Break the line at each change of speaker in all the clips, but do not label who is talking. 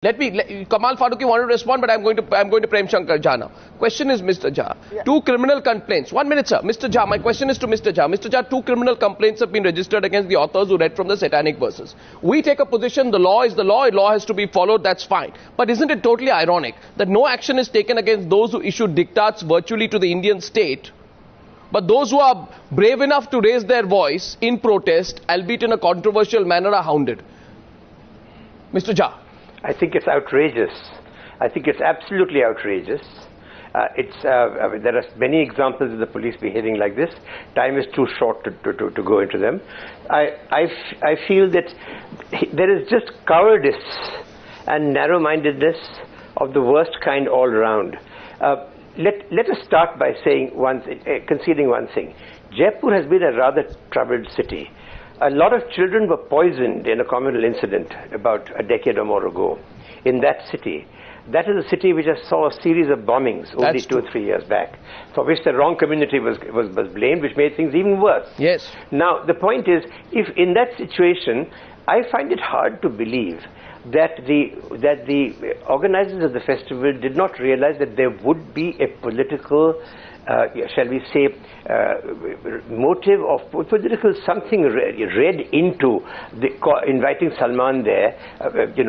Kamal Faruqi wanted to respond, but I'm going to Prem Shankar Jha now. Question is, Mr. Jha, two criminal complaints. 1 minute, sir. Mr. Jha, my question is to Mr. Jha. Mr. Jha, two criminal complaints have been registered against the authors who read from the satanic verses. We take a position, the law is the law, law has to be followed, that's fine. But isn't it totally ironic that no action is taken against those who issue diktats virtually to the Indian state, but those who are brave enough to raise their voice in protest, albeit in a controversial manner, are hounded? Mr. Jha.
I think it's outrageous. I think it's absolutely outrageous. There are many examples of the police behaving like this. Time is too short to go into them. I feel that there is just cowardice and narrow-mindedness of the worst kind all around. Let us start by saying conceding one thing. Jaipur has been a rather troubled city. A lot of children were poisoned in a communal incident about a decade or more ago in that city. That is a city which saw a series of bombings only 2 or 3 years back, for which the wrong community was blamed, which made things even worse.
Yes.
Now, the point is, if in that situation, I find it hard to believe that the organizers of the festival did not realize that there would be a political shall we say, motive of political something read into inviting Salman there,
but
he's been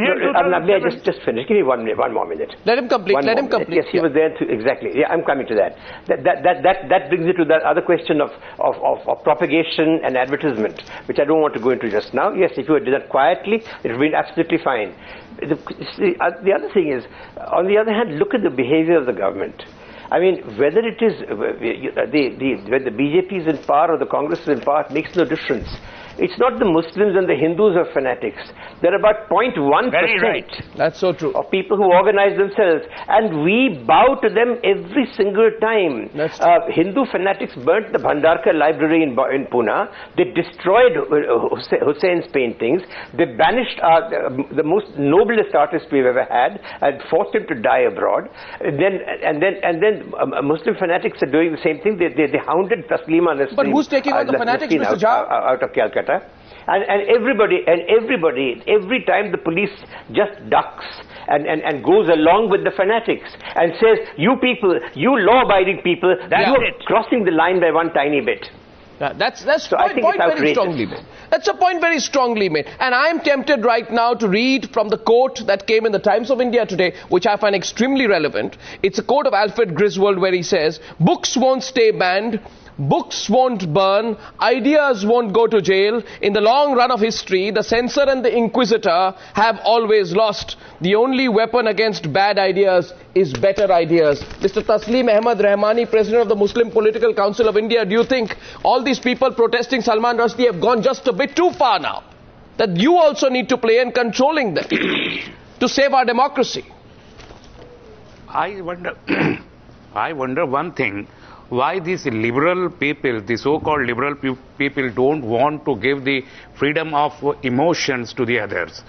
here. Just finish. Give me one more minute.
Let him complete. Let him complete.
Yes, he was there exactly. Yeah, I'm coming to that. That brings it to that other question of propagation and advertisement, which I don't want to go into just now. Yes, if you did that quietly, it would be absolutely fine. The other thing is, on the other hand, look at the behavior of the government. I mean, whether it is whether the BJP is in power or the Congress is in power, it makes no difference. It's not the Muslims and the Hindus who are fanatics. There are about 0.1%
That's so true.
of people who organize themselves, and we bow to them every single time. Hindu fanatics burnt the Bhandarkar library in Pune. They destroyed Hussein's paintings. They banished the most noblest artist we've ever had and forced him to die abroad. And then Muslim fanatics are doing the same thing. They hounded Taslima Nasreen.
But who's taking on the fanatics, Mr. Jha?
Out of Calcutta. And everybody, every time the police just ducks and goes along with the fanatics and says, you people, you law-abiding people, you are crossing the line by one tiny bit.
That's a point very strongly made. That's a point very strongly made. And I am tempted right now to read from the quote that came in the Times of India today, which I find extremely relevant. It's a quote of Alfred Griswold where he says, books won't stay banned, books won't burn, ideas won't go to jail. In the long run of history, the censor and the inquisitor have always lost. The only weapon against bad ideas is better ideas. Mr. Taslim Ahmad Rahmani, President of the Muslim Political Council of India, do you think all these people protesting Salman Rushdie have gone just a bit too far now? That you also need to play in controlling them to save our democracy?
I wonder one thing. Why these liberal people, the so-called liberal people, don't want to give the freedom of emotions to the others?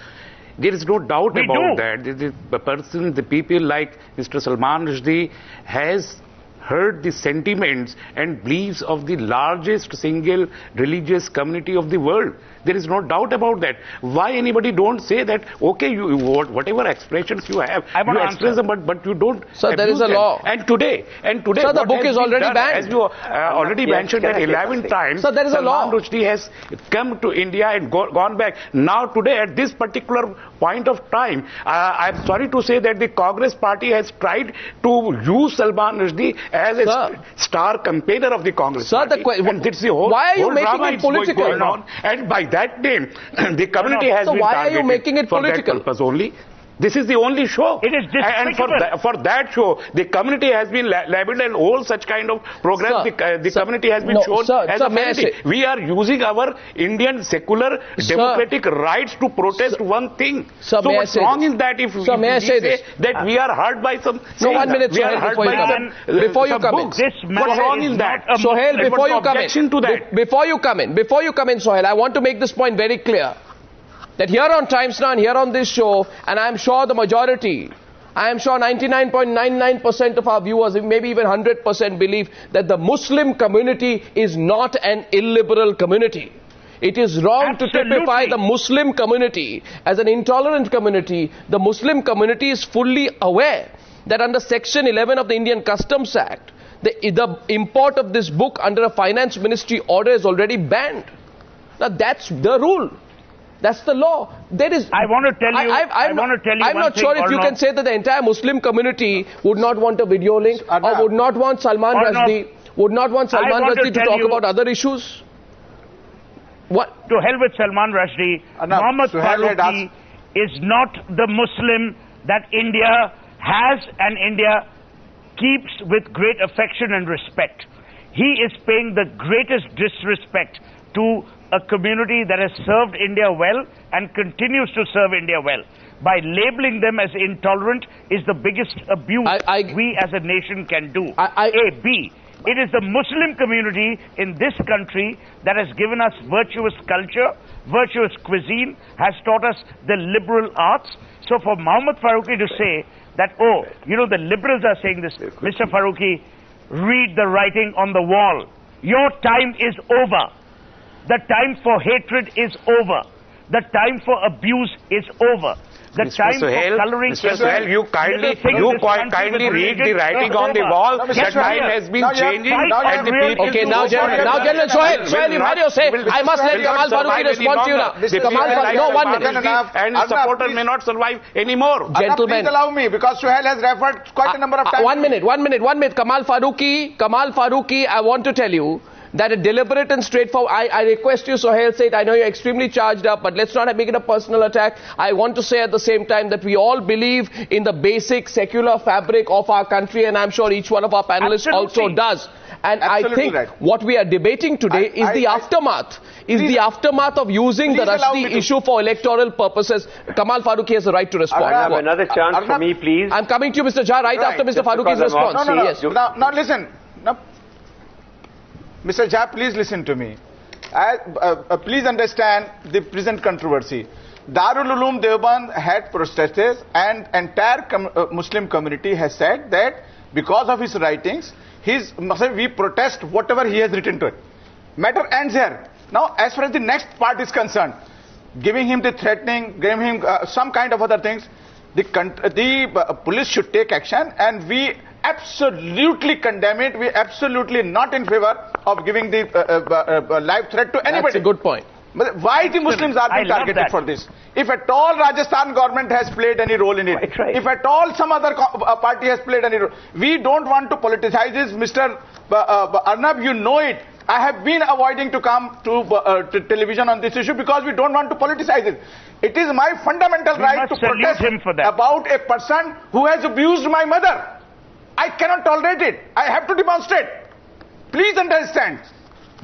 There is no doubt about that. The people like Mr. Salman Rushdie has heard the sentiments and beliefs of the largest single religious community of the world. There is no doubt about that. Why anybody don't say that, okay, whatever expressions you have, you express them, but you don't.
Sir, there is a law.
And today,
sir, the book is already banned.
As you already mentioned that 11 times,
sir, there is a law.
Salman Rushdie has come to India and gone back. Now today, at this particular point of time, I'm sorry to say that the Congress party has tried to use Salman Rushdie as a star campaigner of the Congress party. And it's the whole,
why are you making it political?
Going on. And by that name, the community has been
why are you making it political?
For that purpose only. This is the only show.
It is despicable.
And for that show, the community has been labeled, and all such kind of programs, the community has been shown as a vanity. We are using our Indian secular democratic rights to protest one thing. So what's wrong in that if we say that we are hurt by some...
No, 1 minute,
we are hurt by
before you come in.
What's wrong in that?
Sohail, before you come in, Sohail, I want to make this point very clear. That here on TimesNow and here on this show, and I'm sure the majority, I am sure 99.99% of our viewers, maybe even 100% believe that the Muslim community is not an illiberal community. It is wrong to typify the Muslim community as an intolerant community. The Muslim community is fully aware that under Section 11 of the Indian Customs Act, the import of this book under a finance ministry order is already banned. Now that's the rule. That's the law. There is.
I want to tell you.
I'm not sure if you can say that the entire Muslim community would not want a video link or would not want Salman Rushdie, to talk about other issues. What?
To hell with Salman Rushdie. Mohammad Farooqi is not the Muslim that India has and India keeps with great affection and respect. He is paying the greatest disrespect to a community that has served India well and continues to serve India well. By labeling them as intolerant is the biggest abuse we as a nation can do. B, it is the Muslim community in this country that has given us virtuous culture, virtuous cuisine, has taught us the liberal arts. So for Mohammad Farooqi to say that, oh, you know, the liberals are saying this, Mr. Farooqi, read the writing on the wall. Your time is over. The time for hatred is over. The time for abuse is over. The time for coloring.
Mr. Sohail, you kindly read the writing on the wall. The time has been changing. And the people.
Okay, now, General Sohail, you've had your say. I must let Kamal Farooqi respond to you now.
Kamal Farooqi, no, 1 minute. And supporter may not survive anymore.
Gentlemen,
please allow me, because Sohail has referred quite a number of times.
1 minute. Kamal Farooqi, I want to tell you that a deliberate and straightforward, I request you, Sohail, say it. I know you're extremely charged up, but let's not make it a personal attack. I want to say at the same time that we all believe in the basic secular fabric of our country, and I'm sure each one of our panelists also does. And I think what we are debating today is the aftermath. The aftermath of using the Rushdie issue for electoral purposes. Kamal Farooqi has the right to respond.
Arnab, another chance for me, please.
I'm coming to you, Mr. Jha, right after Mr. Farooqi's response.
Yes. Now listen. Mr. Jha, please listen to me. Please understand the present controversy. Darul Uloom Deoband had protested, and entire Muslim community has said that because of his writings, we protest whatever he has written to it. Matter ends here. Now, as far as the next part is concerned, giving him the threatening, giving him some kind of other things, the police should take action, and we absolutely condemn it. We absolutely not in favor of giving the life threat to anybody.
That's a good point.
But why the Muslims are being targeted for this? If at all Rajasthan government has played any role in it, if at all some other party has played any role, we don't want to politicize this. Mr. Arnab, you know it. I have been avoiding to come to television on this issue because we don't want to politicize it. It is my fundamental right to protest about a person who has abused my mother. I cannot tolerate it. I have to demonstrate. Please understand.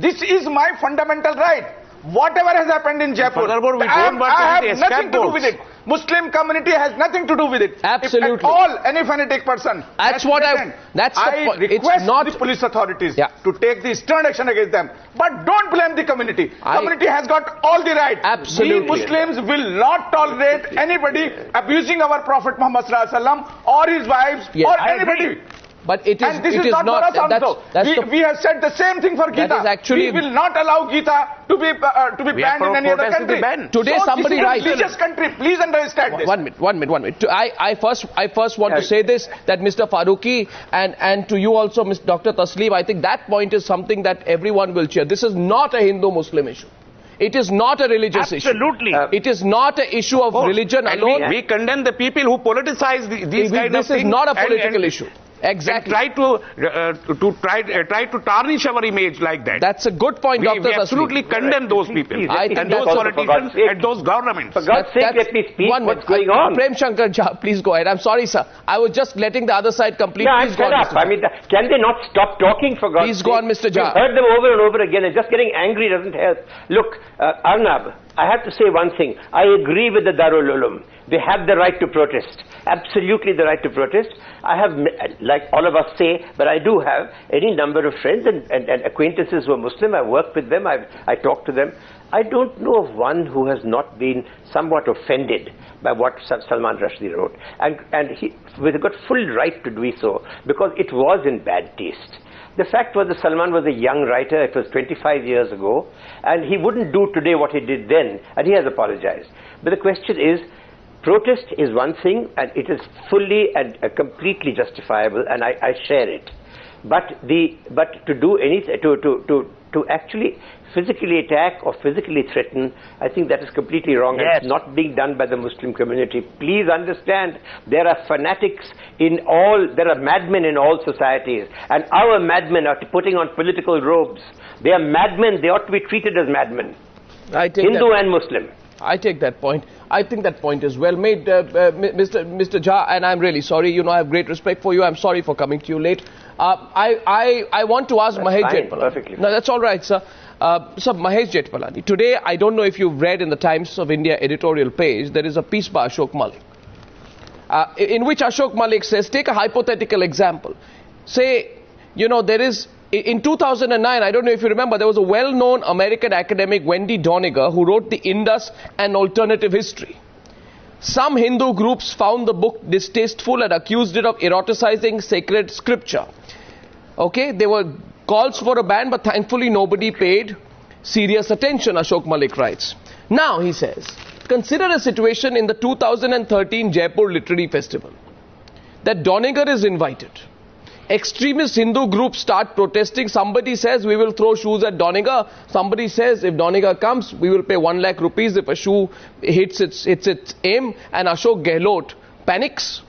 This is my fundamental right. Whatever has happened in Jaipur, I have nothing to do with it. Muslim community has nothing to do with it.
Absolutely.
If at all any fanatic person.
That's what I
request the police authorities to take the stern action against them. But don't blame the community. Community has got all the right.
Absolutely.
We Muslims will not tolerate anybody abusing our Prophet Muhammad Sallallahu Alaihi Wasallam or his wives or anybody.
But it is,
and this is not for us also. We have said the same thing for Gita. We will not allow Gita to be banned in any other country.
Today somebody writes.
Religious country. Please understand this.
1 minute. I first want to say this, that Mr. Farooqi and to you also, Dr. Tasleem, I think that point is something that everyone will share. This is not a Hindu-Muslim issue. It is not a religious issue.
Absolutely.
It is not an issue of religion alone.
We condemn the people who politicize these kind of things.
This is not a political issue. Exactly.
And try to tarnish our image like that.
That's a good point, Dr.
We absolutely condemn those people and those politicians and those governments.
For God's sake, let me speak. What's going on?
Prem Shankar Jha, please go ahead. I'm sorry, sir. I was just letting the other side complete.
Yeah, I'm fed up. I mean, can they not stop talking, for God's sake?
Please go on, Mr. Jha.
We've heard them over and over again, and just getting angry doesn't help. Look, Arnab, I have to say one thing. I agree with the Darul Uloom. They have the right to protest. Absolutely the right to protest. I have, like all of us say, but I do have any number of friends and acquaintances who are Muslim. I work with them. I talk to them. I don't know of one who has not been somewhat offended by what Salman Rushdie wrote. And he, we've got full right to do so, because it was in bad taste. The fact was that Salman was a young writer. It was 25 years ago, and he wouldn't do today what he did then, and he has apologized. But the question is, protest is one thing, and it is fully and completely justifiable, and I share it. But to do anything, to actually physically attack or physically threaten, I think that is completely wrong.
Yes.
And it's not being done by the Muslim community. Please understand, there are fanatics in all, there are madmen in all societies, and our madmen are putting on political robes. They are madmen. They ought to be treated as madmen. Hindu and Muslim.
I take that point. I think that point is well made, Mr. Jha, and I'm really sorry. You know, I have great respect for you. I'm sorry for coming to you late. I want to ask Mahesh Jetpalani. Perfectly. No, that's all right, sir. Sir, Mahesh Jetpalani, today, I don't know if you've read in the Times of India editorial page, there is a piece by Ashok Malik, in which Ashok Malik says, take a hypothetical example. Say, you know, there is, in 2009, I don't know if you remember, there was a well-known American academic, Wendy Doniger, who wrote The Indus and Alternative History. Some Hindu groups found the book distasteful and accused it of eroticizing sacred scripture. Okay, there were calls for a ban, but thankfully nobody paid serious attention, Ashok Malik writes. Now, he says, consider a situation in the 2013 Jaipur Literary Festival, that Doniger is invited. Extremist Hindu groups start protesting. Somebody says, we will throw shoes at Doniger. Somebody says, if Doniger comes, we will pay 1 lakh rupees if a shoe hits its aim. And Ashok Gehlot panics.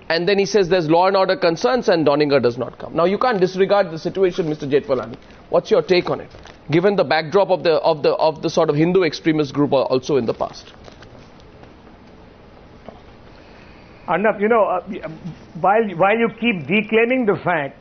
And then he says there's law and order concerns, and Doniger does not come. Now, you can't disregard the situation, Mr. Jetpalani. What's your take on it, given the backdrop of the sort of Hindu extremist group also in the past?
Arnab, you know, while you keep declaiming the fact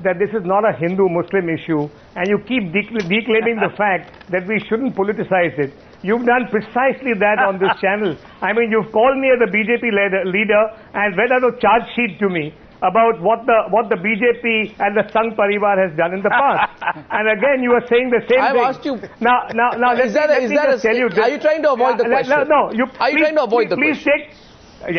that this is not a Hindu-Muslim issue, and you keep declaiming the fact that we shouldn't politicize it, you've done precisely that on this channel. I mean, you've called me as a BJP leader and read out a charge sheet to me about what the BJP and the Sangh Parivar has done in the past. And again, you are saying the same thing.
I've asked you.
Now, let me tell you this.
Are you trying to avoid the question?
No,
are you trying to avoid the question?